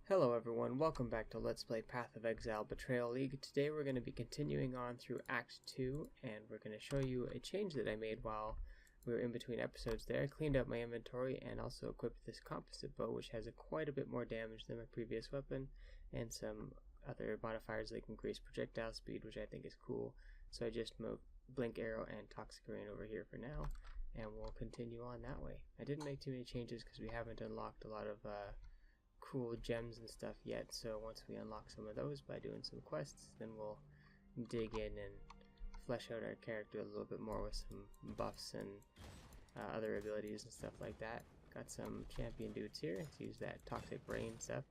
Hello everyone, welcome back to Let's Play Path of Exile Betrayal League. Today we're going to be continuing on through Act 2, and we're going to show you a change that I made while we were in between episodes there. I cleaned up my inventory and also equipped this composite bow, which has quite a bit more damage than my previous weapon, and some other modifiers that increase projectile speed, which I think is cool. So I just moved Blink Arrow and Toxic Rain over here for now, and we'll continue on that way. I didn't make too many changes because we haven't unlocked a lot of cool gems and stuff yet, so once we unlock some of those by doing some quests, then we'll dig in and flesh out our character a little bit more with some buffs and other abilities and stuff like that. Got some champion dudes here. Let's use that Toxic Rain stuff.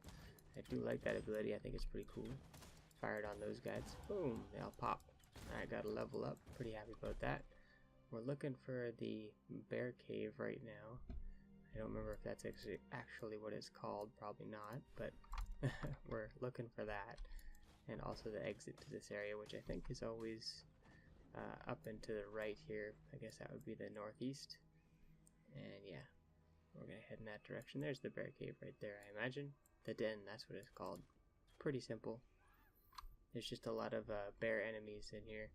I do like that ability, I think it's pretty cool. Fired on those guys. Boom, they all pop. Alright, got a level up. Pretty happy about that. We're looking for the bear cave right now. I don't remember if that's actually what it's called, probably not, but we're looking for that. And also the exit to this area, which I think is always up and to the right here. I guess that would be the northeast. And yeah, we're going to head in that direction. There's the bear cave right there, I imagine. The den, that's what it's called. Pretty simple. There's just a lot of bear enemies in here.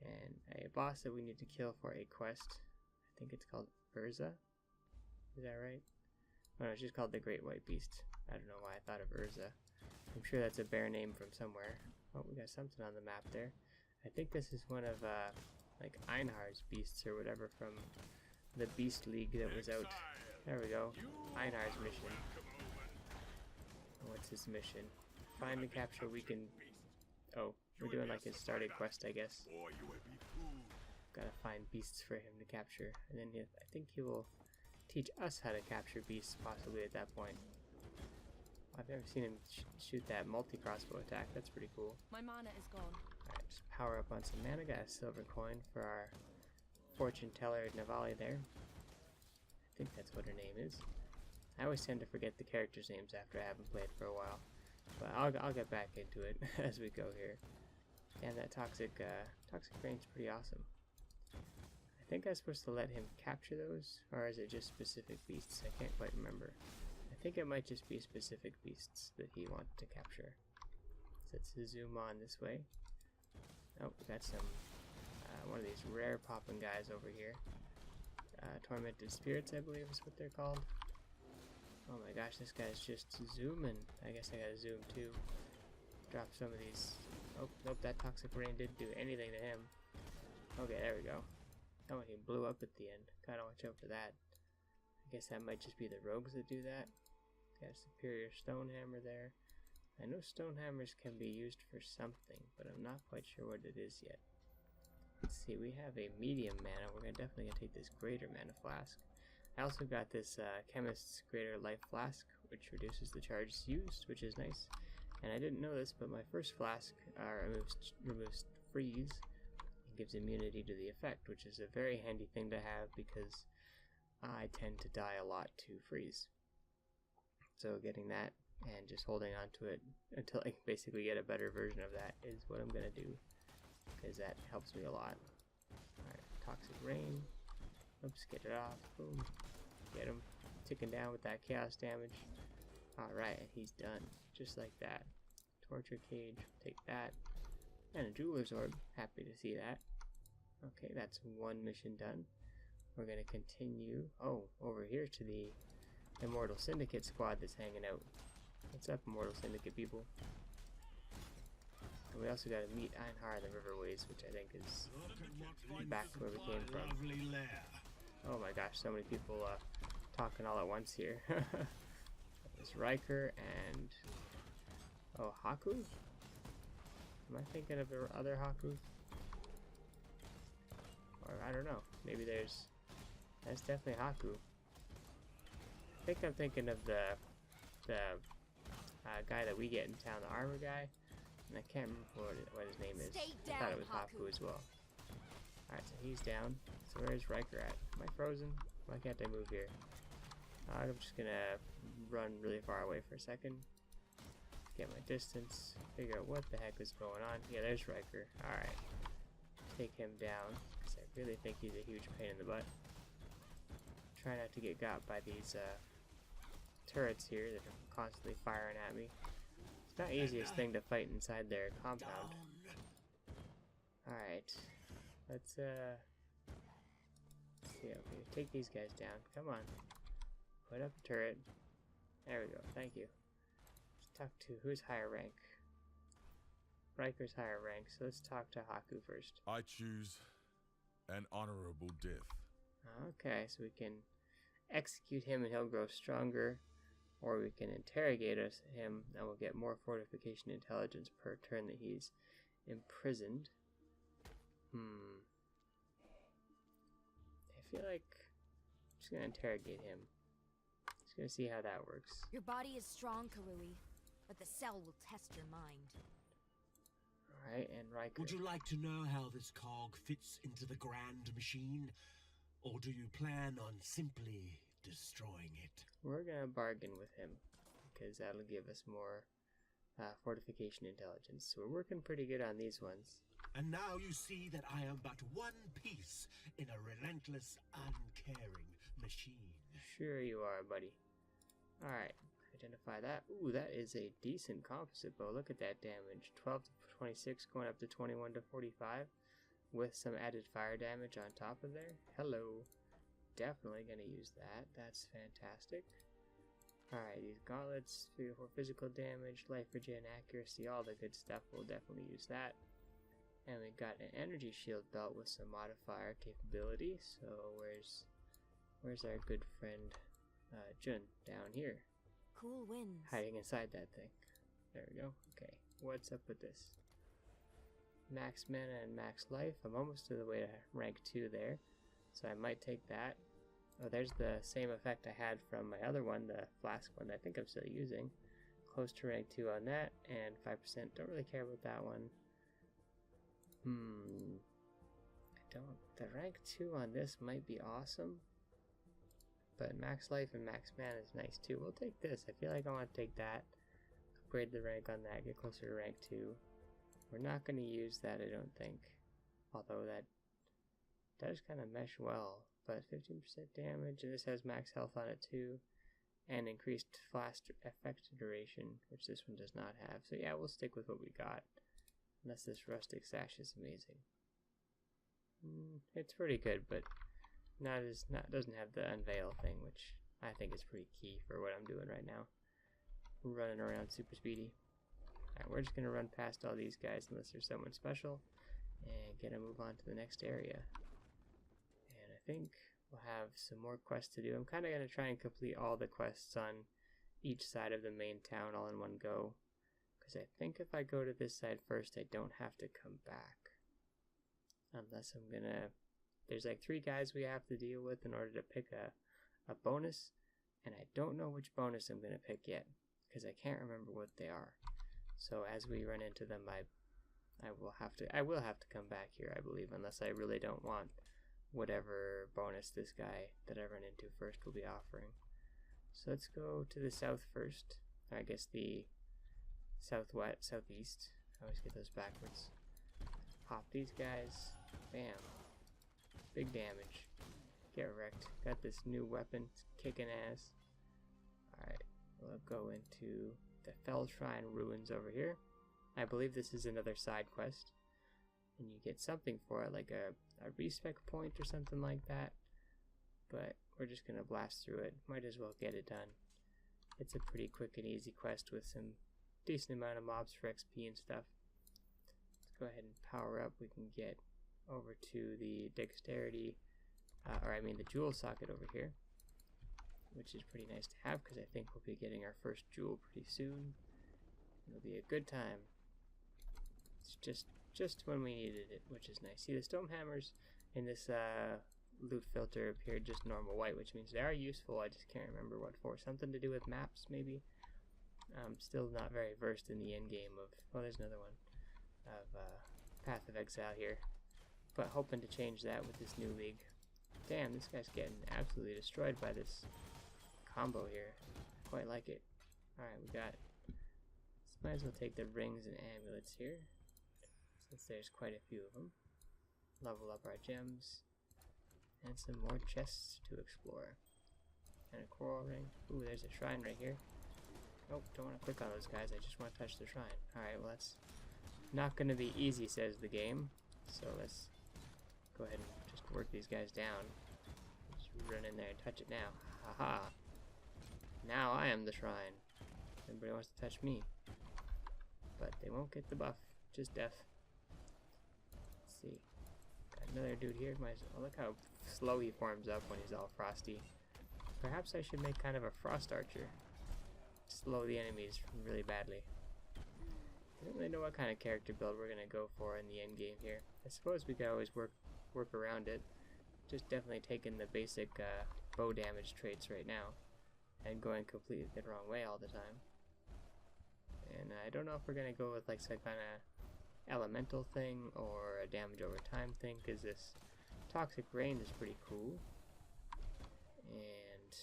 And a boss that we need to kill for a quest. I think it's called Urza. Is that right? Oh, no, it's just called the Great White Beast. I don't know why I thought of Urza. I'm sure that's a bear name from somewhere. Oh, we got something on the map there. I think this is one of, like, Einhar's beasts or whatever from the Beast League that was out. There we go. Einhar's mission. What's his mission? Find and capture weakened... Oh, we're doing like his started quest, I guess. Gotta find beasts for him to capture. And then I think he will teach us how to capture beasts, possibly at that point. I've never seen him shoot that multi-crossbow attack. That's pretty cool. My mana is gone. Alright, just power up on some mana. Got a silver coin for our fortune teller Navali there. I think that's what her name is. I always tend to forget the characters' names after I haven't played for a while. But I'll get back into it as we go here. And that Toxic Rain's pretty awesome. I think I was supposed to let him capture those, or is it just specific beasts? I can't quite remember. I think it might just be specific beasts that he wants to capture. So let's zoom on this way. Oh, we got some, one of these rare popping guys over here. Tormented Spirits, I believe is what they're called. Oh my gosh, this guy's just zooming. I guess I gotta zoom too. Drop some of these. Oh, nope, that Toxic Rain didn't do anything to him. Okay, there we go. Oh, he blew up at the end. Gotta watch out for that. I guess that might just be the rogues that do that. Got a superior stone hammer there. I know stone hammers can be used for something, but I'm not quite sure what it is yet. Let's see, we have a medium mana. We're definitely gonna take this greater mana flask. I also got this chemist's greater life flask, which reduces the charges used, which is nice. And I didn't know this, but my first flask removes freeze. Gives immunity to the effect, which is a very handy thing to have because I tend to die a lot to freeze. So getting that and just holding on to it until I basically get a better version of that is what I'm gonna do, because that helps me a lot. Alright, Toxic Rain. Oops, get it off. Boom. Get him. Ticking down with that chaos damage. Alright, he's done. Just like that. Torture Cage, take that. And a Jeweler's Orb, happy to see that. Okay, that's one mission done. We're going to continue, over here to the Immortal Syndicate squad that's hanging out. What's up, Immortal Syndicate people? And we also got to meet Einhar in the Riverways, which I think is back to where we came from. Oh my gosh, so many people talking all at once here. There's Riker and... Oh, Haku? Am I thinking of the other Haku? Or I don't know. Maybe that's definitely Haku. I think I'm thinking of the guy that we get in town, the armor guy. And I can't remember what his name is. I thought it was Haku as well. Alright, so he's down. So where's Riker at? Am I frozen? Why can't I move here? I'm just gonna run really far away for a second. Get my distance, figure out what the heck is going on. Yeah, there's Riker. Alright. Take him down, because I really think he's a huge pain in the butt. Try not to get got by these turrets here that are constantly firing at me. It's not the easiest thing to fight inside their compound. Alright. Let's see, okay, take these guys down. Come on. Put up a turret. There we go, thank you. Let's talk to, who's higher rank? Riker's higher rank, so let's talk to Haku first. I choose an honorable death. Okay, so we can execute him and he'll grow stronger, or we can interrogate him and we'll get more fortification intelligence per turn that he's imprisoned. I feel like I'm just gonna interrogate him. Just gonna see how that works. Your body is strong, Karui, but the cell will test your mind. Alright, and Riker. Would you like to know how this cog fits into the grand machine? Or do you plan on simply destroying it? We're gonna bargain with him, because that'll give us more fortification intelligence. So we're working pretty good on these ones. And now you see that I am but one piece in a relentless, uncaring machine. Sure you are, buddy. Alright, identify that. Ooh, that is a decent composite bow. Look at that damage. 12 to 26 going up to 21 to 45 with some added fire damage on top of there. Hello. Definitely going to use that. That's fantastic. Alright, these gauntlets, 3 or 4 physical damage, life regen, accuracy, all the good stuff. We'll definitely use that. And we got an energy shield belt with some modifier capability. So where's our good friend Jun? Down here. Cool winds. Hiding inside that thing. There we go. Okay, what's up with this? Max mana and max life. I'm almost to the way to rank 2 there. So I might take that. Oh, there's the same effect I had from my other one, the flask one that I think I'm still using. Close to rank 2 on that, and 5%. Don't really care about that one. The rank 2 on this might be awesome. But max life and max mana is nice too. We'll take this. I feel like I want to take that. Upgrade the rank on that, get closer to rank 2. We're not going to use that, I don't think. Although that does kind of mesh well. But 15% damage, and this has max health on it too. And increased flash effect duration, which this one does not have. So yeah, we'll stick with what we got. Unless this rustic sash is amazing. It's pretty good, but doesn't have the unveil thing, which I think is pretty key for what I'm doing right now. Running around super speedy. Alright, we're just gonna run past all these guys unless there's someone special and gonna move on to the next area. And I think we'll have some more quests to do. I'm kinda gonna try and complete all the quests on each side of the main town all in one go. Because I think if I go to this side first, I don't have to come back. Unless I'm gonna... There's like 3 guys we have to deal with in order to pick a bonus. And I don't know which bonus I'm gonna pick yet. Because I can't remember what they are. So as we run into them, I will have to come back here, I believe. Unless I really don't want whatever bonus this guy that I run into first will be offering. So let's go to the south first. I guess the southeast. I always get those backwards. Pop these guys. Bam. Big damage. Get wrecked. Got this new weapon. It's kicking ass. Alright. We'll go into the Fell Shrine Ruins over here. I believe this is another side quest. And you get something for it, like a respec point or something like that. But we're just going to blast through it. Might as well get it done. It's a pretty quick and easy quest with some decent amount of mobs for XP and stuff. Let's go ahead and power up. We can get over to the dexterity, the jewel socket over here, which is pretty nice to have because I think we'll be getting our first jewel pretty soon. It'll be a good time. It's just when we needed it, which is nice. See, the stone hammers in this loot filter appeared just normal white, which means they are useful. I just can't remember what for. Something to do with maps, maybe. I'm still not very versed in the end game of, oh, there's another one, of Path of Exile here. But hoping to change that with this new league. Damn, this guy's getting absolutely destroyed by this combo here. Quite like it. Alright, we got it. So might as well take the rings and amulets here, since there's quite a few of them. Level up our gems. And some more chests to explore. And a coral ring. Ooh, there's a shrine right here. Nope, don't want to click on those guys. I just want to touch the shrine. Alright, well that's not going to be easy, says the game. So let's go ahead and just work these guys down. Just run in there and touch it now. Haha. Now I am the shrine. Everybody wants to touch me. But they won't get the buff. Just death. Let's see. Got another dude here. Oh, look how slow he forms up when he's all frosty. Perhaps I should make kind of a frost archer. Slow the enemies really badly. I don't really know what kind of character build we're gonna go for in the end game here. I suppose we could always work around it. Just definitely taking the basic bow damage traits right now and going completely the wrong way all the time. And I don't know if we're gonna go with like some kind of elemental thing or a damage over time thing, because this toxic rain is pretty cool. And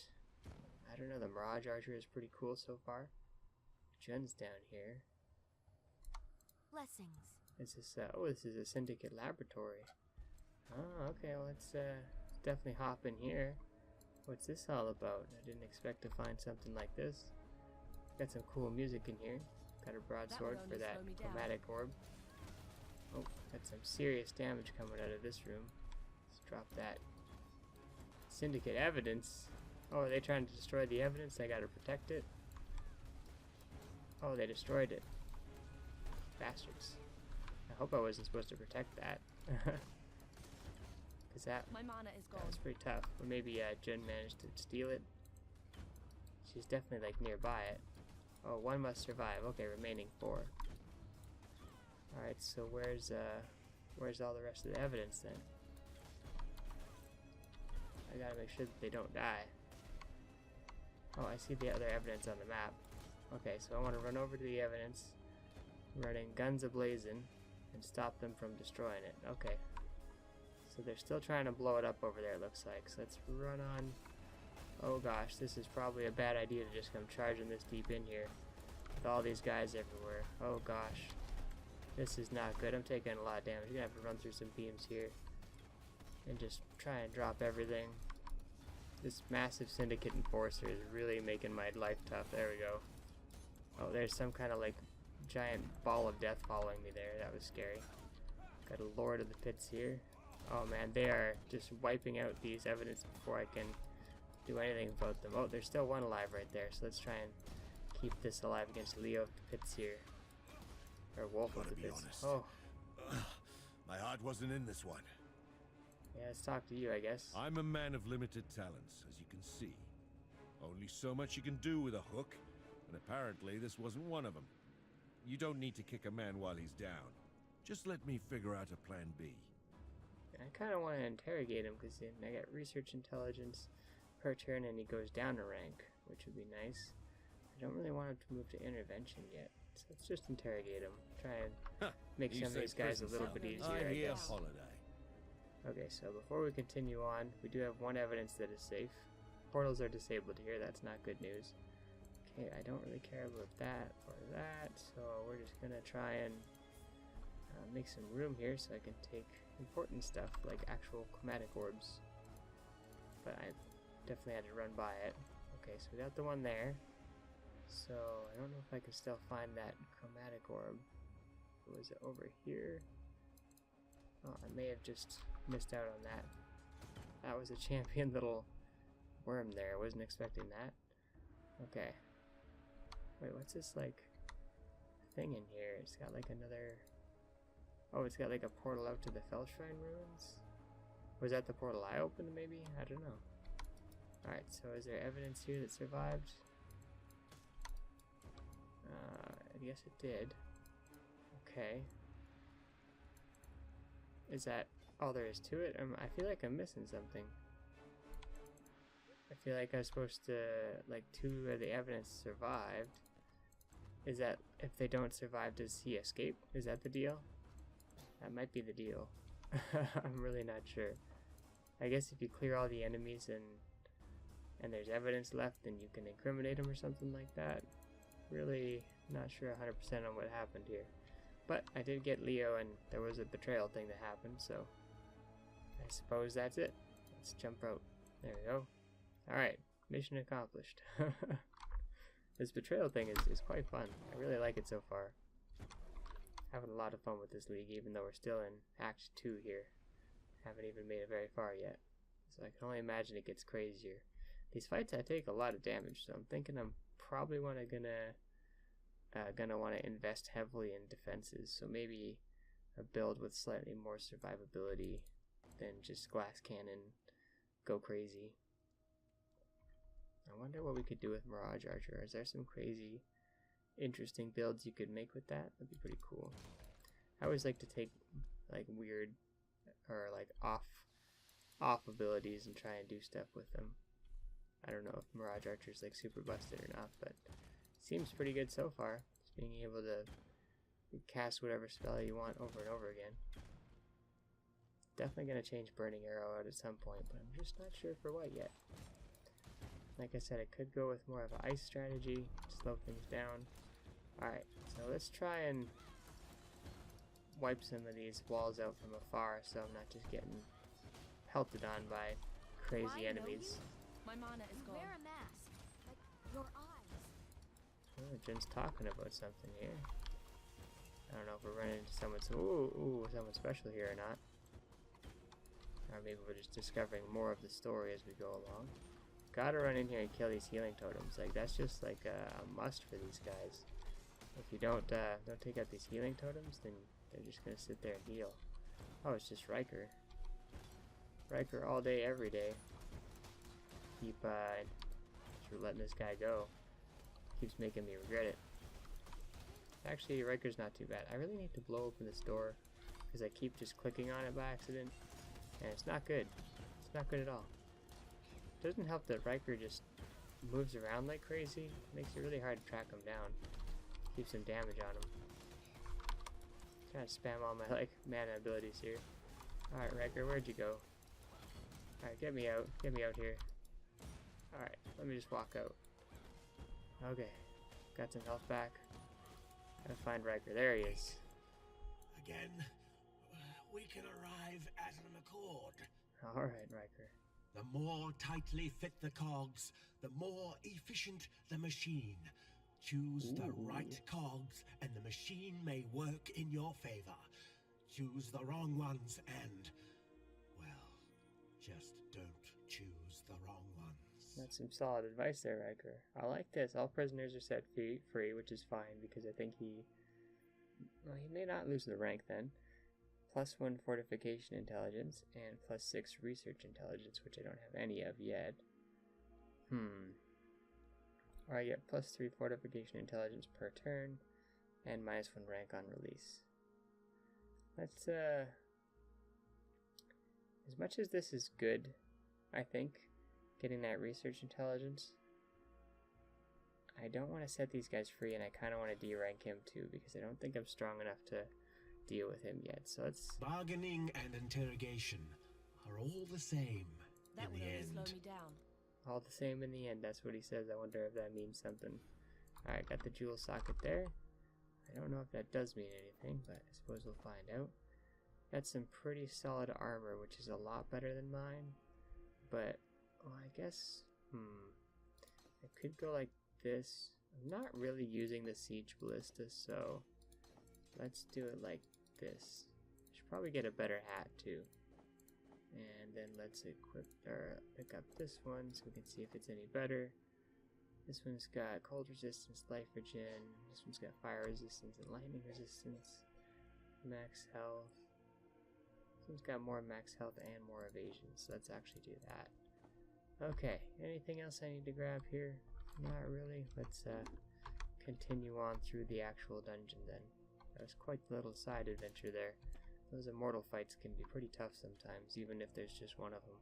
I don't know, the Mirage Archer is pretty cool so far. Jun's down here. Blessings. Is this oh, this is a Syndicate laboratory. Oh, okay, well let's definitely hop in here. What's this all about? I didn't expect to find something like this. Got some cool music in here. Got a broadsword for that chromatic orb. Oh, got some serious damage coming out of this room. Let's drop that. Syndicate evidence. Oh, are they trying to destroy the evidence? I gotta protect it. Oh, they destroyed it. Bastards. I hope I wasn't supposed to protect that. Cause My mana is gone. that was pretty tough. Or maybe Jun managed to steal it. She's definitely like nearby it. Oh, one must survive. Okay, remaining 4. Alright, so where's all the rest of the evidence then? I gotta make sure that they don't die. Oh, I see the other evidence on the map. Okay, so I want to run over to the evidence, running guns ablazing, and stop them from destroying it. Okay. So they're still trying to blow it up over there, it looks like. So let's run on. Oh gosh, this is probably a bad idea to just come charging this deep in here with all these guys everywhere. Oh gosh. This is not good. I'm taking a lot of damage. You're gonna have to run through some beams here and just try and drop everything. This massive Syndicate Enforcer is really making my life tough. There we go. Oh, there's some kind of like giant ball of death following me there. That was scary. Got a Lord of the Pits here. Oh man, they are just wiping out these evidence before I can do anything about them. Oh, there's still one alive right there, so let's try and keep this alive against Leo of the Pits here. Or Wolf of the Pits. Honest. Oh. My heart wasn't in this one. Yeah, let's talk to you, I guess. I'm a man of limited talents, as you can see. Only so much you can do with a hook, and apparently this wasn't one of them. You don't need to kick a man while he's down. Just let me figure out a plan B. I kind of want to interrogate him, because I got research intelligence per turn and he goes down a rank, which would be nice. I don't really want him to move to intervention yet, so let's just interrogate him. Try and make some of these guys a little bit easier, I guess. Holiday. Okay, so before we continue on, we do have one evidence that is safe. Portals are disabled here, that's not good news. Okay, I don't really care about that or that, so we're just gonna try and make some room here so I can take important stuff like actual chromatic orbs. But I definitely had to run by it. Okay, so we got the one there. So I don't know if I can still find that chromatic orb. Was it over here? Oh, I may have just missed out on that. That was a champion little worm there. I wasn't expecting that. Okay. Wait, what's this like thing in here? It's got like another... Oh, it's got like a portal out to the Fellshrine ruins? Was that the portal I opened maybe? I don't know. Alright, so is there evidence here that survived? I guess it did. Okay. Is that all there is to it? I feel like I'm missing something. I feel like I was supposed to, like, 2 of the evidence survived. Is that, if they don't survive, does he escape? Is that the deal? That might be the deal. I'm really not sure. I guess if you clear all the enemies and there's evidence left, then you can incriminate them or something like that. Really not sure 100% on what happened here. But I did get Leo, and there was a betrayal thing that happened, so I suppose that's it. Let's jump out. There we go. Alright, mission accomplished. This betrayal thing is quite fun. I really like it so far. Having a lot of fun with this league, even though we're still in Act 2 here. Haven't even made it very far yet. So I can only imagine it gets crazier. These fights I take a lot of damage, so I'm thinking I'm probably gonna want to invest heavily in defenses. So maybe a build with slightly more survivability than just glass cannon go crazy. I wonder what we could do with Mirage Archer. Is there some crazy interesting builds you could make with that? That'd be pretty cool. I always like to take like weird or like off abilities and try and do stuff with them. I don't know if Mirage Archer is like super busted or not, but seems pretty good so far. Just being able to cast whatever spell you want over and over again. Definitely gonna change Burning Arrow out at some point, but I'm just not sure for what yet. Like I said, it could go with more of an ice strategy, slow things down. Alright, so let's try and wipe some of these walls out from afar so I'm not just getting pelted on by crazy enemies. My mana is gone. Wear a mask, like your eyes. Oh, Jin's talking about something here. I don't know if we're running into someone someone special here or not. Or maybe we're just discovering more of the story as we go along. Gotta run in here and kill these healing totems. Like that's just like a must for these guys. If you don't take out these healing totems, then they're just gonna sit there and heal. Oh, it's just Riker. Riker all day, every day. Keep just letting this guy go. Keeps making me regret it. Actually, Riker's not too bad. I really need to blow open this door because I keep just clicking on it by accident, and it's not good. It's not good at all. It doesn't help that Riker just moves around like crazy. It makes it really hard to track him down. Keep some damage on him. Trying to spam all my like mana abilities here. Alright, Riker, where'd you go? Alright, get me out. Get me out here. Alright, let me just walk out. Okay. Got some health back. Gotta find Riker. There he is. Again, we can arrive at an accord. Alright, Riker. The more tightly fit the cogs, the more efficient the machine. Choose the right cogs and the machine may work in your favor. Choose the wrong ones and, well, just don't choose the wrong ones. That's some solid advice there, Riker. I like this. All prisoners are set free, which is fine because I think he may not lose the rank then. +1 fortification intelligence and +6 research intelligence, which I don't have any of yet. Or I get +3 fortification intelligence per turn and -1 rank on release. Let's as much as this is good, I think, getting that research intelligence, I don't want to set these guys free, and I kind of want to D-rank him too, because I don't think I'm strong enough to deal with him yet. So let's... Bargaining and interrogation are all the same That in would the only end. slow me down. All the same in the end, that's what he says. I wonder if that means something. Alright, got the jewel socket there. I don't know if that does mean anything, but I suppose we'll find out. Got some pretty solid armor, which is a lot better than mine. But, well, I guess, I could go like this. I'm not really using the siege ballista, so let's do it like this. Should probably get a better hat too. And then let's equip or pick up this one so we can see if it's any better. This one's got cold resistance, life regen. This one's got fire resistance and lightning resistance. Max health. This one's got more max health and more evasion, so let's actually do that. Okay, anything else I need to grab here? Not really. Let's continue on through the actual dungeon then. That was quite the little side adventure there. Those immortal fights can be pretty tough sometimes, even if there's just one of them.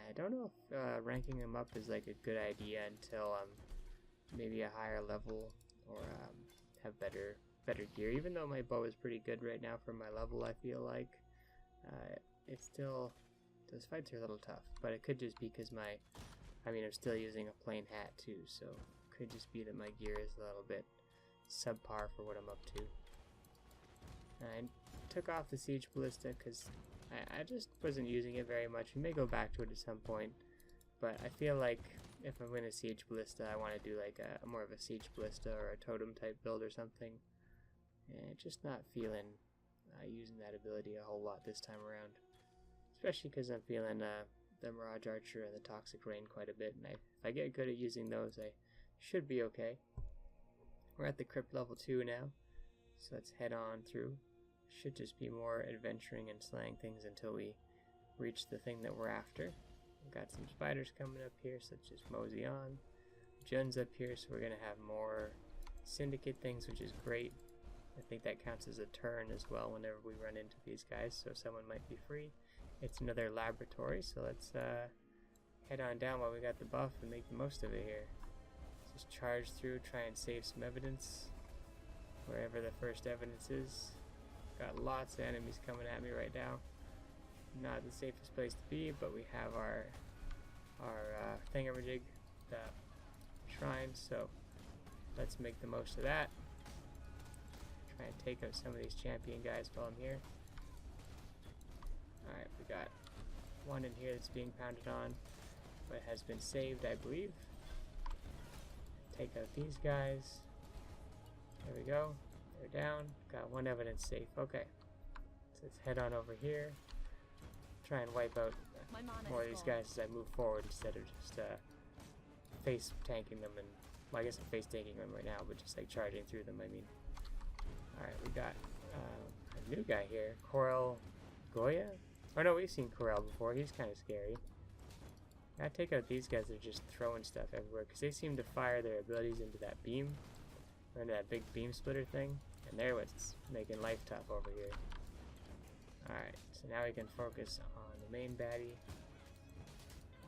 I don't know if ranking them up is like a good idea until maybe a higher level or have better gear. Even though my bow is pretty good right now for my level, I feel like it's still, those fights are a little tough. But it could just be because I'm still using a plain hat too, so it could just be that my gear is a little bit subpar for what I'm up to. I took off the siege ballista because I just wasn't using it very much. We may go back to it at some point, but I feel like if I'm going to Siege Ballista, I want to do like a more of a Siege Ballista or a Totem type build or something. And just not feeling using that ability a whole lot this time around. Especially because I'm feeling the Mirage Archer and the Toxic Rain quite a bit. And if I get good at using those, I should be okay. We're at the Crypt level 2 now. So let's head on through. Should just be more adventuring and slaying things until we reach the thing that we're after. We've got some spiders coming up here, so let's just mosey on. Jun's up here, so we're going to have more Syndicate things, which is great. I think that counts as a turn as well whenever we run into these guys, so someone might be free. It's another laboratory, so let's head on down while we got the buff and make the most of it here. Just charge through, try and save some evidence wherever the first evidence is. Got lots of enemies coming at me right now. Not the safest place to be, but we have our thingamajig, the shrine, so let's make the most of that. Try and take out some of these champion guys while I'm here. Alright, we got one in here that's being pounded on, but has been saved, I believe. Take out these guys. There we go. They're down. Got one evidence safe. Okay. So let's head on over here. Try and wipe out more of these guys as I move forward instead of just face tanking them. And well, I guess I'm face tanking them right now, but just like charging through them, I mean. Alright, we got a new guy here. Coral Goya? Oh no, we've seen Corel before. He's kind of scary. Gotta take out these guys that are just throwing stuff everywhere, because they seem to fire their abilities into that beam, or into that big beam splitter thing, and they're what's making life tough over here. Alright, so now we can focus on the main baddie.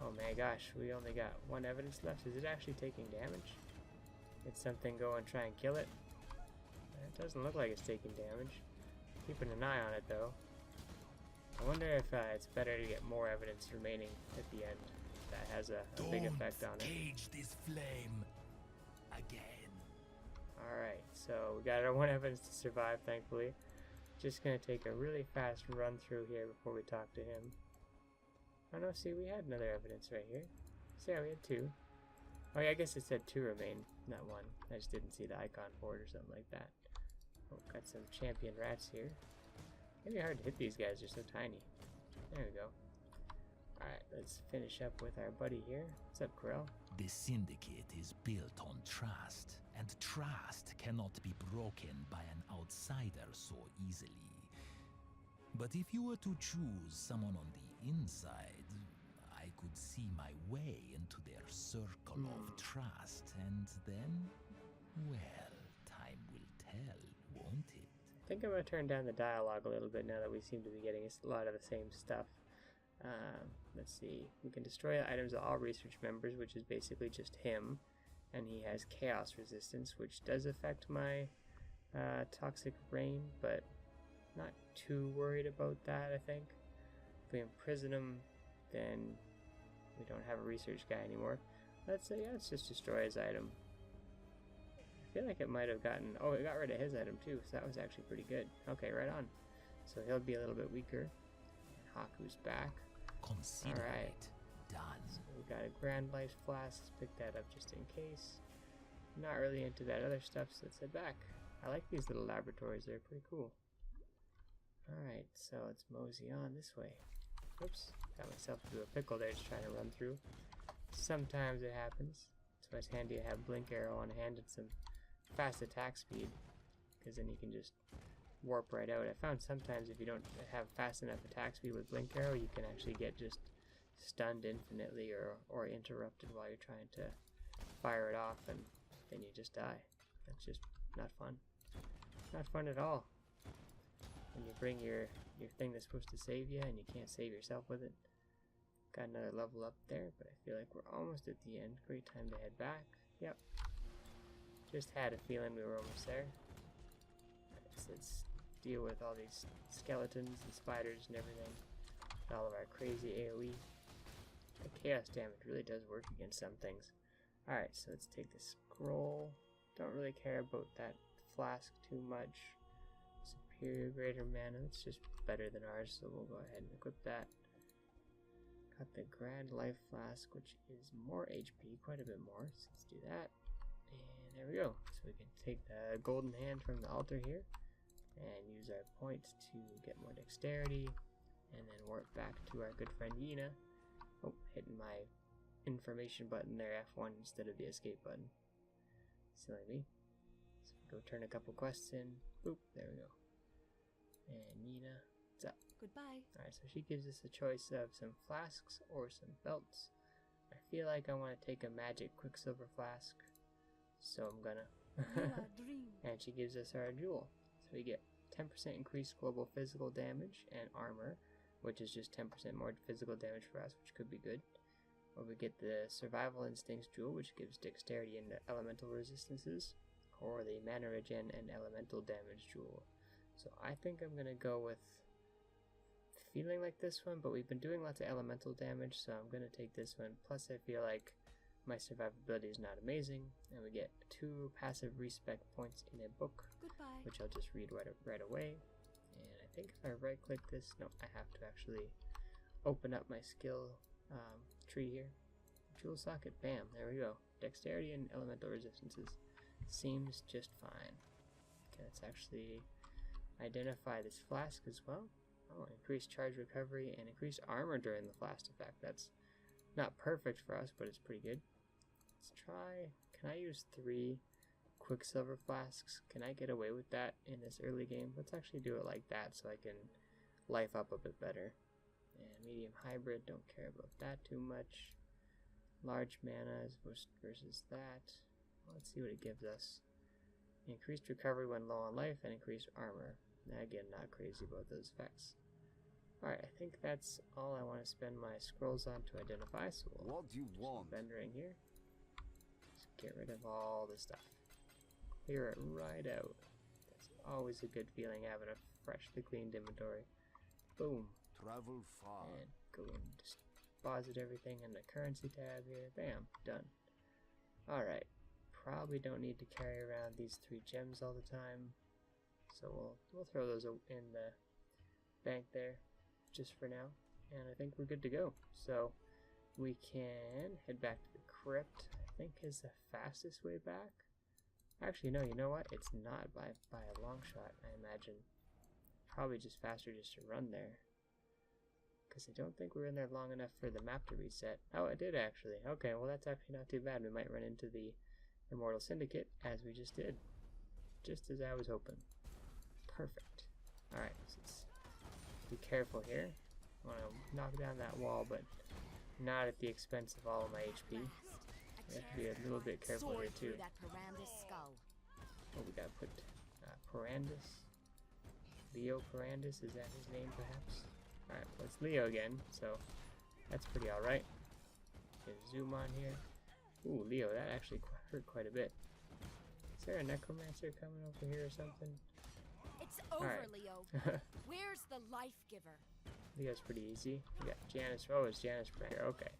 Oh my gosh, we only got one evidence left. Is it actually taking damage? Did something go and try and kill it? It doesn't look like it's taking damage. Keeping an eye on it though. I wonder if it's better to get more evidence remaining at the end. That has a big effect on it. Cage this flame again. Alright, so we got our one evidence to survive, thankfully. Just gonna take a really fast run through here before we talk to him. Oh no, see, we had another evidence right here. So yeah, we had two. Oh yeah, I guess it said two remain, not one. I just didn't see the icon for it or something like that. Oh, got some champion rats here. Maybe hard to hit these guys, they're so tiny. There we go. Alright, let's finish up with our buddy here. What's up, Corel? The Syndicate is built on trust, and trust cannot be broken by an outsider so easily. But if you were to choose someone on the inside, I could see my way into their circle of trust, and then, well, time will tell, won't it? I think I'm going to turn down the dialogue a little bit now that we seem to be getting a lot of the same stuff. Let's see. We can destroy the items of all research members, which is basically just him. And he has chaos resistance, which does affect my toxic rain, but not too worried about that, I think. If we imprison him, then we don't have a research guy anymore. Let's say, yeah, let's just destroy his item. I feel like it might have gotten... Oh, it got rid of his item too, so that was actually pretty good. Okay, right on. So he'll be a little bit weaker. Haku's back. Consider it done. So we got a Grand Life Flask. Let's pick that up just in case. Not really into that other stuff, so let's head back. I like these little laboratories, they're pretty cool. Alright, so let's mosey on this way. Oops, got myself into a pickle there just trying to run through. Sometimes it happens. That's why it's handy to have Blink Arrow on hand and some fast attack speed, because then you can just warp right out. I found sometimes if you don't have fast enough attack speed with Blink Arrow, you can actually get just stunned infinitely or interrupted while you're trying to fire it off, and then you just die. That's just not fun. Not fun at all. When you bring your thing that's supposed to save you and you can't save yourself with it. Got another level up there, but I feel like we're almost at the end. Great time to head back. Yep. Just had a feeling we were almost there. Let's deal with all these skeletons and spiders and everything. All of our crazy AoE. The chaos damage really does work against some things. Alright, so let's take the scroll. Don't really care about that flask too much. Superior greater mana, it's just better than ours, so we'll go ahead and equip that. Got the Grand Life Flask, which is more HP, quite a bit more. So let's do that. And there we go. So we can take the golden hand from the altar here and use our points to get more dexterity, and then warp back to our good friend Yina. Oh, hitting my information button there, F1 instead of the escape button. Silly me. So go turn a couple quests in. Boop, there we go. And Yina, what's up? Goodbye. Alright, so she gives us a choice of some flasks or some belts. I feel like I want to take a magic quicksilver flask, so I'm gonna. And she gives us our jewel. So we get 10% increased global physical damage and armor, which is just 10% more physical damage for us, which could be good. Or we get the Survival Instincts Jewel, which gives dexterity and elemental resistances. Or the Mana Regen and Elemental Damage Jewel. So I think I'm going to go with feeling like this one, but we've been doing lots of elemental damage, so I'm going to take this one. Plus I feel like my survivability is not amazing, and we get 2 passive respec points in a book. Goodbye. Which I'll just read right away. And I think if I right click this, no, I have to actually open up my skill tree here. Jewel socket, bam, there we go. Dexterity and elemental resistances. Seems just fine. Okay, let's actually identify this flask as well. Oh, increased charge recovery and increased armor during the flask effect. That's not perfect for us, but it's pretty good. Let's try, can I use 3 quicksilver flasks? Can I get away with that in this early game? Let's actually do it like that so I can life up a bit better. And medium hybrid, don't care about that too much. Large mana versus that. Let's see what it gives us. Increased recovery when low on life and increased armor. Now again, not crazy about those effects. Alright, I think that's all I want to spend my scrolls on to identify, so we'll What do you want? vendor in here. Just get rid of all this stuff. Clear it right out. That's always a good feeling, having a freshly cleaned inventory. Boom. Travel far. And go and just deposit everything in the currency tab here. Bam, done. Alright, probably don't need to carry around these 3 gems all the time, so we'll throw those in the bank there just for now, and I think we're good to go. So we can head back to the crypt. I think is the fastest way back. Actually, no, you know what? It's not by a long shot, I imagine. Probably just faster just to run there. Because I don't think we were in there long enough for the map to reset. Oh, it did actually. Okay, well that's actually not too bad. We might run into the Immortal Syndicate, as we just did. Just as I was hoping. Perfect. Alright, so let's be careful here. I want to knock down that wall, but not at the expense of all of my HP. We have to be a little bit careful here too. Oh, we gotta put Parandus. Leo Parandus, is that his name perhaps? Alright, well it's Leo again, so that's pretty alright. Zoom on here. Ooh, Leo, that actually hurt quite a bit. Is there a necromancer coming over here or something? It's over, Alright. Leo. Where's the life giver? Leo's pretty easy. We got Janus. Oh, it's Janus right here. Okay.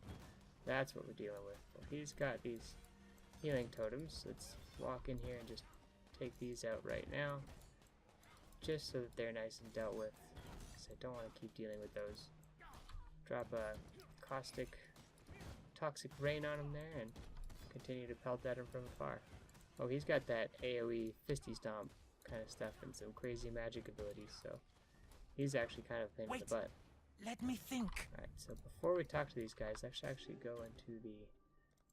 That's what we're dealing with. Well, he's got these healing totems. Let's walk in here and just take these out right now. Just so that they're nice and dealt with. Because I don't want to keep dealing with those. Drop a caustic, toxic rain on him there and continue to pelt at him from afar. Oh, he's got that AoE fisty stomp kind of stuff and some crazy magic abilities, so he's actually kind of a pain in the butt. Let me think. Alright, so before we talk to these guys, I should actually go into the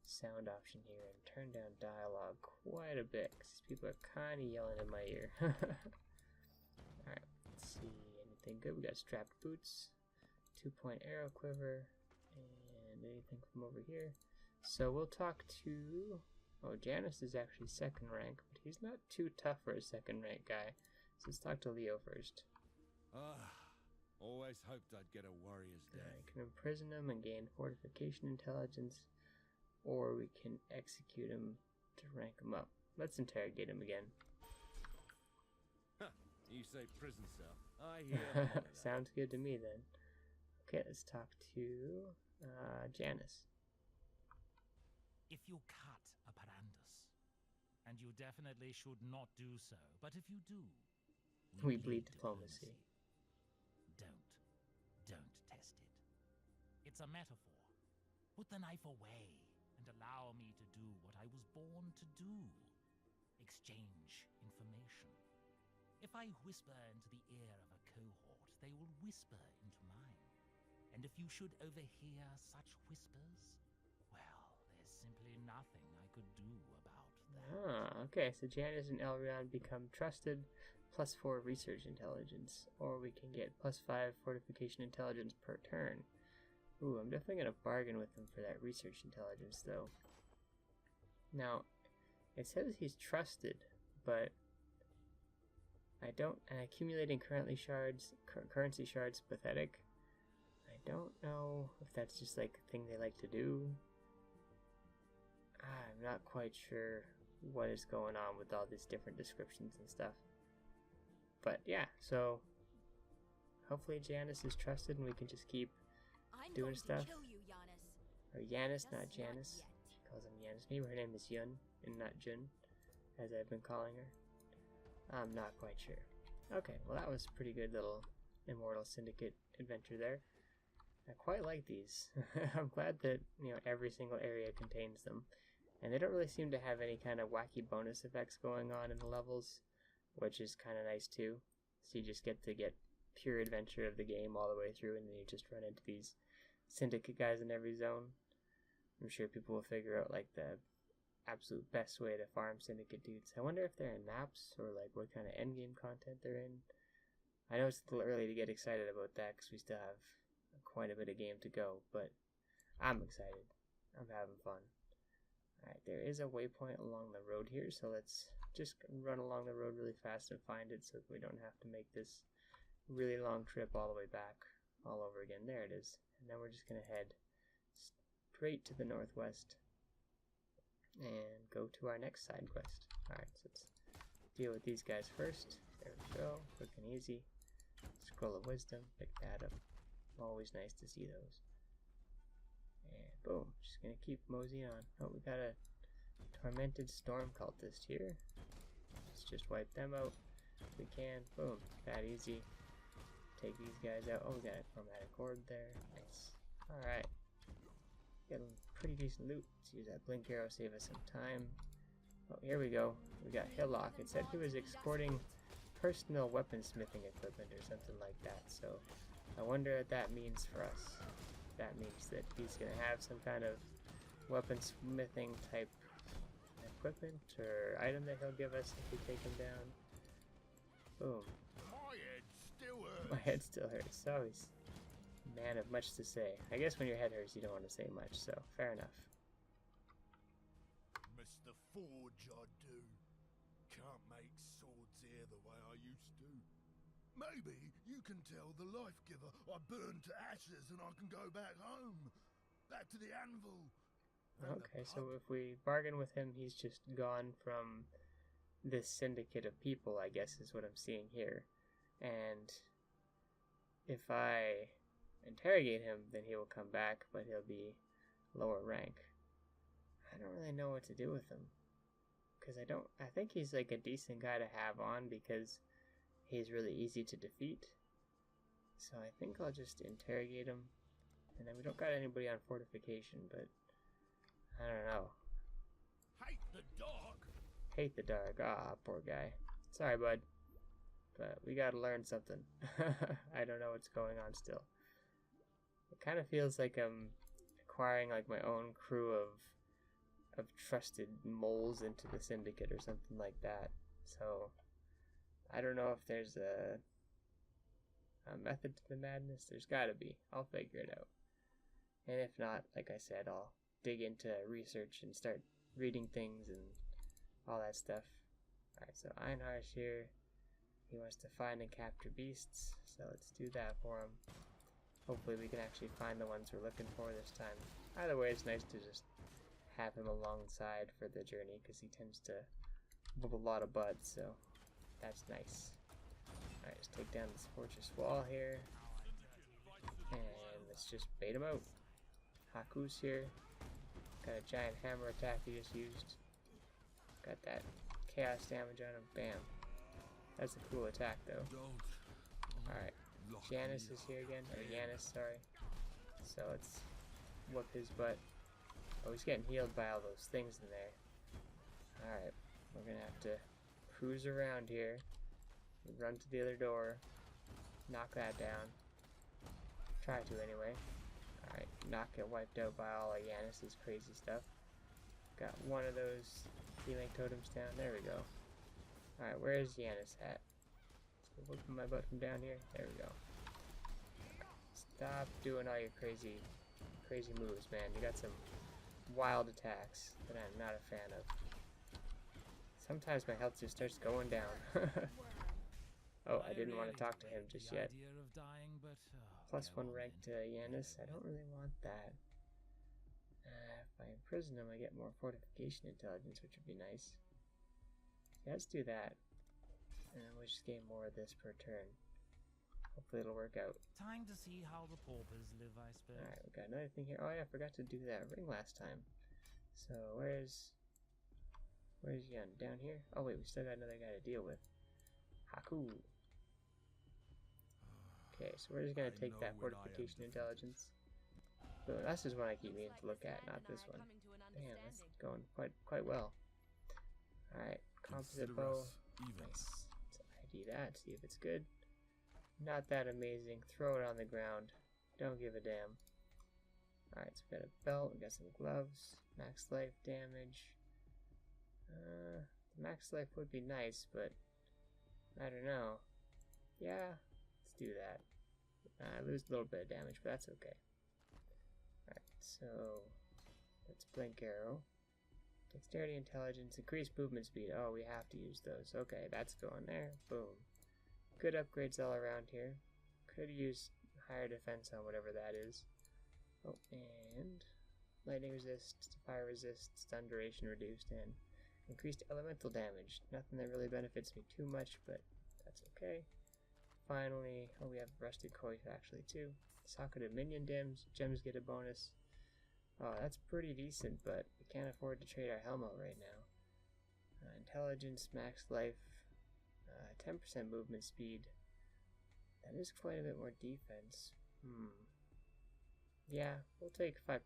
sound option here and turn down dialogue quite a bit, because these people are kind of yelling in my ear. Alright, let's see, anything good? We got strapped boots, 2-point arrow quiver, and anything from over here. So we'll talk to... Oh, Janus is actually 2nd rank, but he's not too tough for a 2nd rank guy. So let's talk to Leo first. Always hoped I'd get a warrior's death. I can imprison him and gain fortification intelligence, or we can execute him to rank him up. Let's interrogate him again. You say prison cell. I hear. Sounds good to me then. Okay, let's talk to Janus. If you cut a Parandus, and you definitely should not do so, but if you do, We bleed diplomacy. Don't test it. It's a metaphor. Put the knife away and allow me to do what I was born to do. Exchange information. If I whisper into the ear of a cohort, they will whisper into mine. And if you should overhear such whispers, well, there's simply nothing I could do about that. Ah, okay, so Janice and Elrond become trusted, +4 research intelligence, or we can get +5 fortification intelligence per turn. Ooh, I'm definitely going to bargain with him for that research intelligence, though. Now, it says he's trusted, but accumulating currency shards pathetic. I don't know if that's just like a thing they like to do. I'm not quite sure what is going on with all these different descriptions and stuff. But yeah, so hopefully Janice is trusted and we can just keep doing stuff. Kill you, Giannis. Or Yanis, Just not not Janice. yet. She calls him Yanis. Maybe her name is Yun and not Jun, as I've been calling her. I'm not quite sure. Okay, well that was a pretty good little Immortal Syndicate adventure there. I quite like these. I'm glad that, every single area contains them. And they don't really seem to have any kind of wacky bonus effects going on in the levels, which is kind of nice too. So you just get to get pure adventure of the game all the way through, and then you just run into these Syndicate guys in every zone. I'm sure people will figure out like the absolute best way to farm Syndicate dudes. I wonder if they're in maps or like what kind of endgame content they're in. I know it's a little early to get excited about that because we still have quite a bit of game to go, but I'm excited. I'm having fun. Alright, there is a waypoint along the road here, so let's just run along the road really fast and find it so that we don't have to make this really long trip all the way back all over again. There it is. And then we're just going to head straight to the northwest and go to our next side quest. Alright, so let's deal with these guys first. There we go. Quick and easy. Scroll of Wisdom. Pick that up. Always nice to see those. And boom. Just going to keep moseying on. Oh, we got a Tormented Storm Cultist here. Let's just wipe them out if we can. Boom. That easy. Take these guys out. Oh, we got a chromatic orb there. Nice. Alright. Getting pretty decent loot. Let's use that blink arrow, save us some time. Oh, here we go. We got Hillock. It said he was exporting personal weaponsmithing equipment or something like that. So I wonder what that means for us. That means that he's going to have some kind of weaponsmithing type equipment or item that he'll give us if we take him down. Boom. My head still hurts. My head still hurts. So he's a man of much to say. I guess when your head hurts, you don't want to say much, so fair enough. Mr. Forge, I do. Can't make swords here the way I used to. Maybe you can tell the life giver I burned to ashes and I can go back home. Back to the anvil. Okay, so if we bargain with him, he's just gone from this syndicate of people, I guess is what I'm seeing here. And if I interrogate him, then he will come back, but he'll be lower rank. I don't really know what to do with him. Because I think he's like a decent guy to have on because he's really easy to defeat. So I think I'll just interrogate him. And then we don't got anybody on fortification, but I don't know. Hate the dark. Hate the dark. Ah, poor guy. Sorry, bud. But we gotta learn something. I don't know what's going on still. It kind of feels like I'm acquiring like my own crew of trusted moles into the syndicate or something like that. So I don't know if there's a method to the madness. There's gotta be. I'll figure it out. And if not, like I said, I'll dig into research and start reading things and all that stuff. Alright, so Einhar's here. He wants to find and capture beasts, so let's do that for him. Hopefully we can actually find the ones we're looking for this time. Either way, it's nice to just have him alongside for the journey, because he tends to whoop a lot of butt, so that's nice. Alright, let's take down this fortress wall here. And let's just bait him out. Haku's here. Got a giant hammer attack he just used. Got that chaos damage on him. Bam. That's a cool attack though. Alright. Janice is here again. Or Yanis, sorry. So let's whoop his butt. Oh, he's getting healed by all those things in there. Alright, we're gonna have to cruise around here. Run to the other door. Knock that down. Try to anyway. Alright, not get wiped out by all of Yanis's crazy stuff. Got one of those healing totems down. There we go. Alright, where's Yanis at? Whooping my butt from down here. There we go. Stop doing all your crazy moves, man. You got some wild attacks that I'm not a fan of. Sometimes my health just starts going down. Oh, I didn't want to talk to him just yet. +1 rank to Yanis. I don't really want that. If I imprison him, I get more fortification intelligence, which would be nice. Yeah, let's do that. And then we'll just gain more of this per turn. Hopefully it'll work out. Time to see how the paupers live, I suppose. Alright, we got another thing here. Oh yeah, I forgot to do that ring last time. So where's Yun? Down here? Oh wait, we still got another guy to deal with. Haku. Okay, so we're just gonna take that fortification intelligence. So this is one I keep meaning to look at, not this one. Damn, that's going quite well. Alright, composite bow. Nice. So ID that, see if it's good. Not that amazing. Throw it on the ground. Don't give a damn. Alright, so we got a belt, we got some gloves, max life damage. Max life would be nice, but I don't know. Yeah, let's do that. I lose a little bit of damage, but that's okay. Alright, so let's blink arrow. Dexterity, intelligence, increased movement speed. Oh, we have to use those. Okay, that's going there. Boom. Good upgrades all around here. Could use higher defense on whatever that is. Oh, and lightning resist, fire resist, stun duration reduced, and increased elemental damage. Nothing that really benefits me too much, but that's okay. Finally, oh, we have rusted coif actually too. Socketed minion gems get a bonus. Oh, that's pretty decent, but we can't afford to trade our helm out right now. Intelligence, max life, 10% movement speed. That is quite a bit more defense. Yeah, we'll take 5%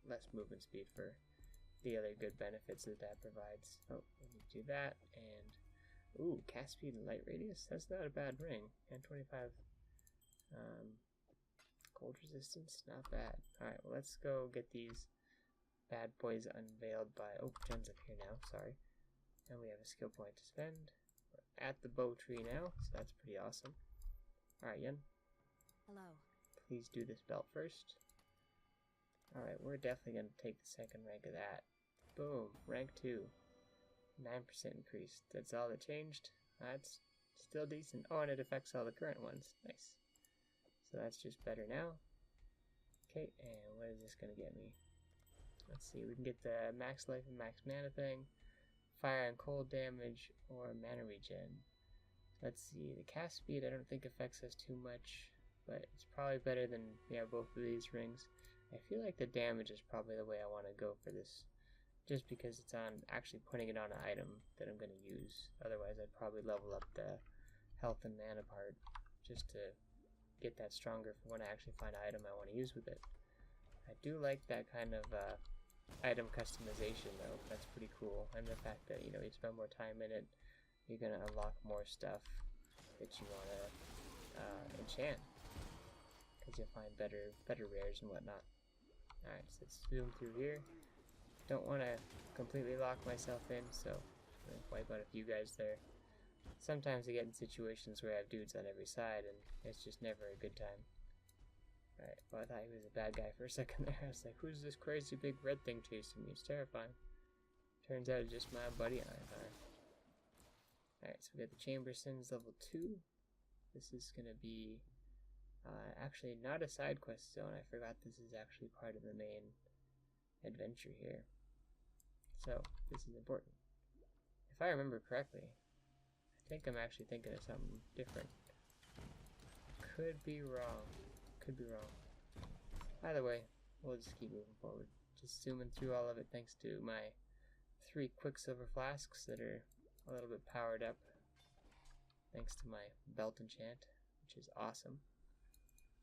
less movement speed for the other good benefits that provides. Oh, we need to do that, and ooh, cast speed and light radius. That's not a bad ring. And 25 cold resistance, not bad. Alright, well, let's go get these bad boys unveiled by, oh, Jen's up here now, sorry. And we have a skill point to spend. We're at the bow tree now, so that's pretty awesome. Alright, Yen. Hello. Please do this belt first. Alright, we're definitely going to take the second rank of that. Boom, rank 2. 9% increase. That's all that changed. That's still decent. Oh, and it affects all the current ones. Nice. So that's just better now. Okay, and what is this going to get me? Let's see, we can get the max life and max mana thing, fire and cold damage, or mana regen. Let's see, the cast speed I don't think affects us too much, but it's probably better than, yeah, both of these rings. I feel like the damage is probably the way I want to go for this, just because it's on actually putting it on an item that I'm going to use. Otherwise I'd probably level up the health and mana part just to get that stronger for when I actually find an item I want to use with it. I do like that kind of item customization though. That's pretty cool, and the fact that, you know, you spend more time in it, you're going to unlock more stuff that you want to enchant, because you'll find better rares and whatnot. Alright, so let's zoom through here. Don't want to completely lock myself in, so I'm going to wipe out a few guys there. Sometimes I get in situations where I have dudes on every side, and it's just never a good time. Alright, well, I thought he was a bad guy for a second there. I was like, who's this crazy big red thing chasing me? It's terrifying. Turns out it's just my buddy Ivar. Alright, so we got the Chamber Sins level 2. This is going to be actually not a side quest zone. I forgot this is actually part of the main adventure here. So, this is important. If I remember correctly, I think I'm actually thinking of something different. Could be wrong. Could be wrong. Either way, we'll just keep moving forward. Just zooming through all of it thanks to my 3 Quicksilver flasks that are a little bit powered up. Thanks to my belt enchant, which is awesome.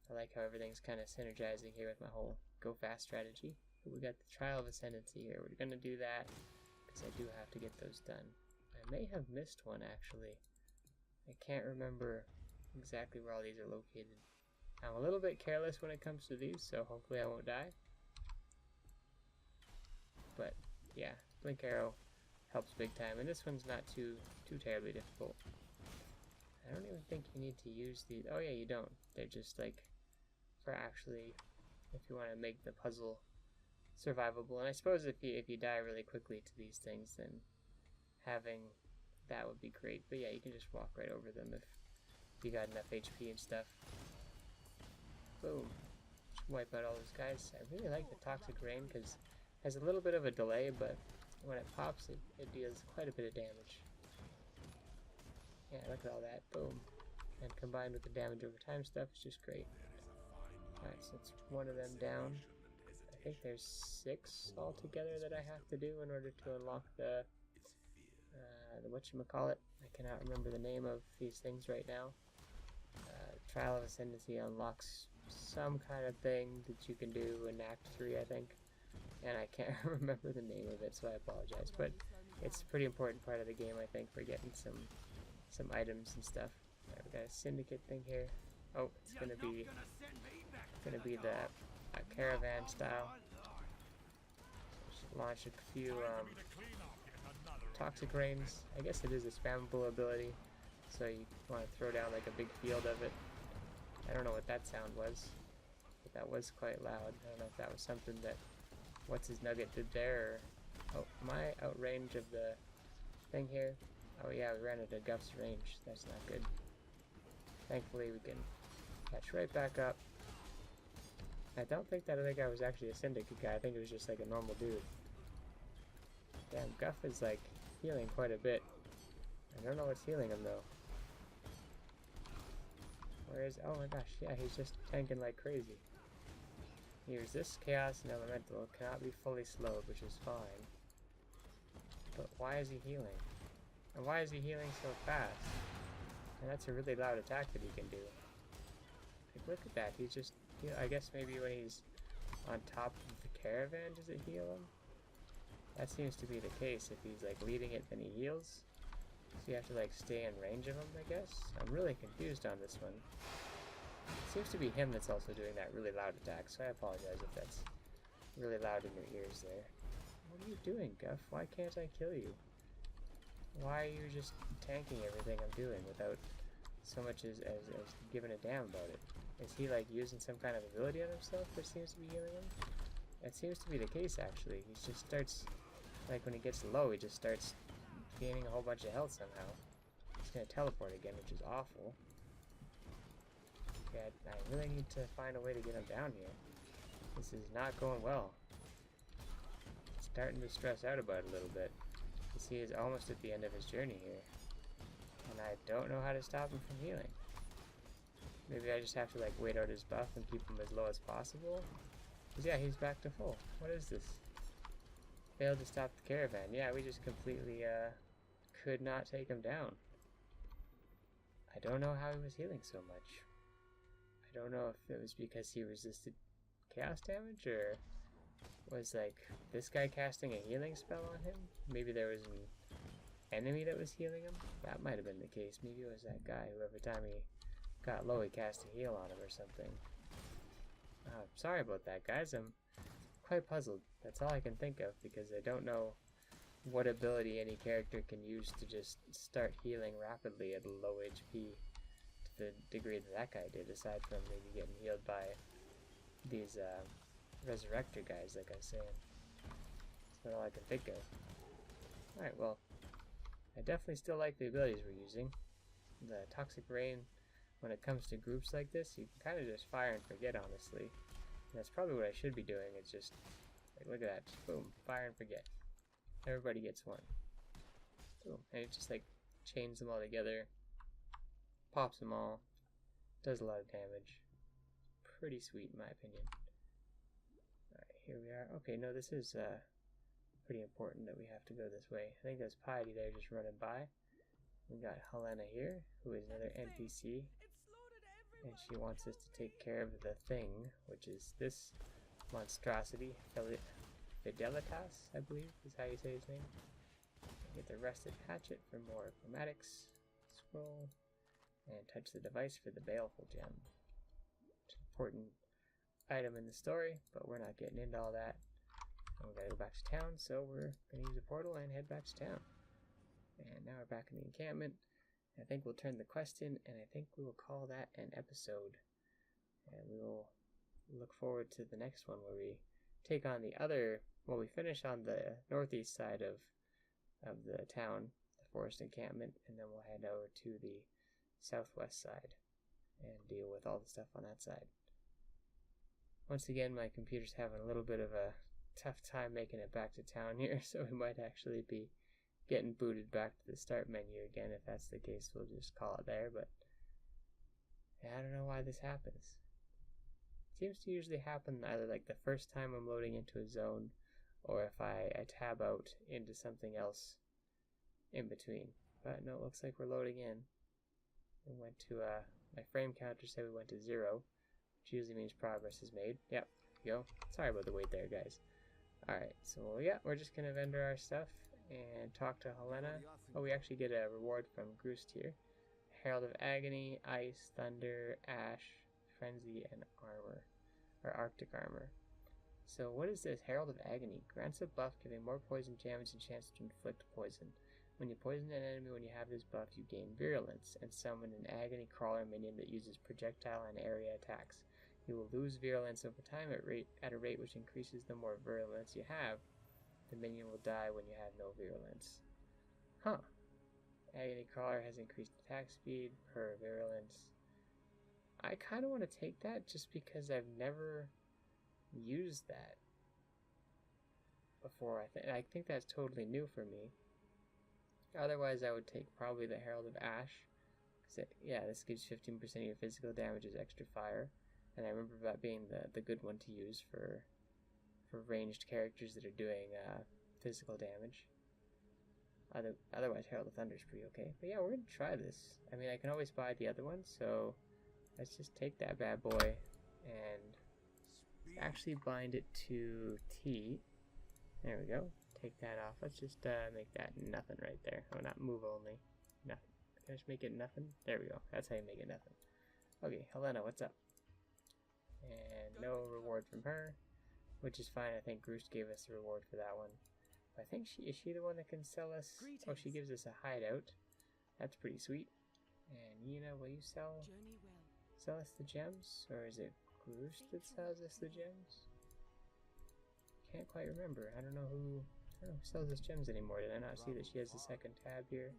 I like how everything's kind of synergizing here with my whole go fast strategy. But we got the Trial of Ascendancy here. We're gonna do that because I do have to get those done. I may have missed one actually. I can't remember exactly where all these are located. I'm a little bit careless when it comes to these, so hopefully I won't die. But yeah, Blink Arrow helps big time, and this one's not too terribly difficult. I don't even think you need to use these. Oh yeah, you don't. They're just like for actually if you want to make the puzzle survivable. And I suppose if you die really quickly to these things, then having that would be great. But yeah, you can just walk right over them if you got enough HP and stuff. Boom. Just wipe out all those guys. I really like the Toxic Rain because it has a little bit of a delay, but when it pops, it deals quite a bit of damage. Yeah, look at all that. Boom. And combined with the damage over time stuff, it's just great. Alright, so it's one of them down. I think there's 6 altogether that I have to do in order to unlock the whatchamacallit. I cannot remember the name of these things right now. Trial of Ascendancy unlocks some kind of thing that you can do in Act 3, I think. And I can't remember the name of it, so I apologize. But it's a pretty important part of the game, I think, for getting some items and stuff. Right, we got a syndicate thing here. Oh, it's gonna be the caravan style. Just launch a few Toxic Rains. I guess it is a spammable ability, so you want to throw down like a big field of it. I don't know what that sound was, but that was quite loud. I don't know if that was something that What's His Nugget did there, or... Oh, am I outrange of the thing here? Oh yeah, we ran into Guff's range. That's not good. Thankfully we can catch right back up. I don't think that other guy was actually a syndicate guy. I think it was just like a normal dude. Damn, Guff is like healing quite a bit. I don't know what's healing him though. Where is... Oh my gosh, yeah, he's just tanking like crazy. He resists Chaos and Elemental, cannot be fully slowed, which is fine. But why is he healing? And why is he healing so fast? And that's a really loud attack that he can do. Like, look at that, he's just... I guess maybe when he's on top of the caravan, does it heal him? That seems to be the case. If he's like leading it, then he heals. So you have to like stay in range of him, I guess? I'm really confused on this one. It seems to be him that's also doing that really loud attack, so I apologize if that's really loud in your ears there. What are you doing, Guff? Why can't I kill you? Why are you just tanking everything I'm doing without so much as giving a damn about it? Is he like using some kind of ability on himself that seems to be healing him? That seems to be the case actually. He just starts, like when he gets low, he just starts gaining a whole bunch of health somehow. He's gonna teleport again, which is awful. Okay, I really need to find a way to get him down here. This is not going well. Starting to stress out about it a little bit. You see, he's almost at the end of his journey here. And I don't know how to stop him from healing. Maybe I just have to like wait out his buff and keep him as low as possible. Cause yeah, he's back to full. What is this? Failed to stop the caravan. Yeah, we just completely could not take him down. I don't know how he was healing so much. I don't know if it was because he resisted chaos damage or was like this guy casting a healing spell on him. Maybe there was an enemy that was healing him. That might have been the case. Maybe it was that guy who every time he got low he cast a heal on him or something. Sorry about that, guys. I'm quite puzzled. That's all I can think of because I don't know what ability any character can use to just start healing rapidly at a low HP to the degree that that guy did, aside from maybe getting healed by these resurrector guys like I was saying. That's all I can think of. Alright, well, I definitely still like the abilities we're using. The Toxic Rain, when it comes to groups like this, you can kind of just fire and forget, honestly. And that's probably what I should be doing. It's just, like, look at that. Just boom, fire and forget. Everybody gets one. Boom. And it just, like, chains them all together. Pops them all. Does a lot of damage. Pretty sweet, in my opinion. Alright, here we are. Okay, no, this is, pretty important that we have to go this way. I think there's Piety there just running by. We got Helena here, who is another NPC. and she wants us to take care of the thing, which is this monstrosity, Fidelitas, I believe is how you say his name. Get the rusted hatchet for more chromatics, scroll, and touch the device for the baleful gem. It's an important item in the story, but we're not getting into all that. And we gotta go back to town, so we're gonna use a portal and head back to town. And now we're back in the encampment. I think we'll turn the quest in, and I think we will call that an episode. And we will look forward to the next one where we take on the other, well, we finish on the northeast side of the town, the forest encampment, and then we'll head over to the southwest side and deal with all the stuff on that side. Once again, my computer's having a little bit of a tough time making it back to town here, so we might actually be getting booted back to the start menu again. If that's the case, we'll just call it there, but I don't know why this happens. It seems to usually happen either like the first time I'm loading into a zone, or if I tab out into something else in between. But no, it looks like we're loading in. We went to, my frame counter said we went to 0, which usually means progress is made. Yep, go. Sorry about the wait there, guys. Alright, so yeah, we're just gonna vendor our stuff and talk to Helena. Oh, we actually get a reward from Groost here. Herald of Agony, Ice, Thunder, Ash, Frenzy, and Armor. Or Arctic Armor. So what is this? Herald of Agony. Grants a buff giving more poison damage and chance to inflict poison. When you poison an enemy when you have this buff, you gain Virulence, and summon an Agony Crawler minion that uses projectile and area attacks. You will lose Virulence over time at a rate which increases the more Virulence you have. The minion will die when you have no Virulence. Huh. Agony Crawler has increased attack speed per Virulence. I kind of want to take that just because I've never used that before. I think that's totally new for me. Otherwise, I would take probably the Herald of Ash. Yeah, this gives 15% of your physical damage as extra fire. And I remember that being the good one to use for ranged characters that are doing physical damage. Otherwise, Herald of Thunder is pretty okay. But yeah, we're going to try this. I mean, I can always buy the other one, so let's just take that bad boy and actually bind it to T. There we go. Take that off. Let's just make that nothing right there. Oh, not move only. Nothing. Can I just make it nothing? There we go. That's how you make it nothing. Okay, Helena, what's up? And no reward from her, which is fine. I think Groost gave us the reward for that one. I think is she the one that can sell us? Greetings. Oh, she gives us a hideout. That's pretty sweet. And Yuna, will you sell us the gems? Or is it Groost that sells us the gems? Can't quite remember. I don't know who sells us gems anymore. Did I not see that she has a second tab here?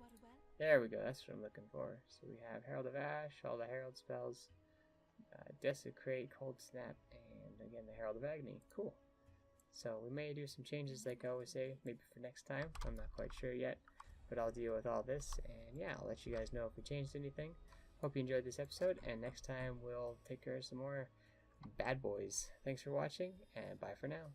There we go. That's what I'm looking for. So we have Herald of Ash, all the Herald spells, Desecrate, Cold Snap, and again the Herald of Agony. Cool. So we may do some changes like I always say, maybe for next time. I'm not quite sure yet, but I'll deal with all this. And yeah, I'll let you guys know if we changed anything. Hope you enjoyed this episode, and next time we'll take care of some more bad boys. Thanks for watching, and bye for now.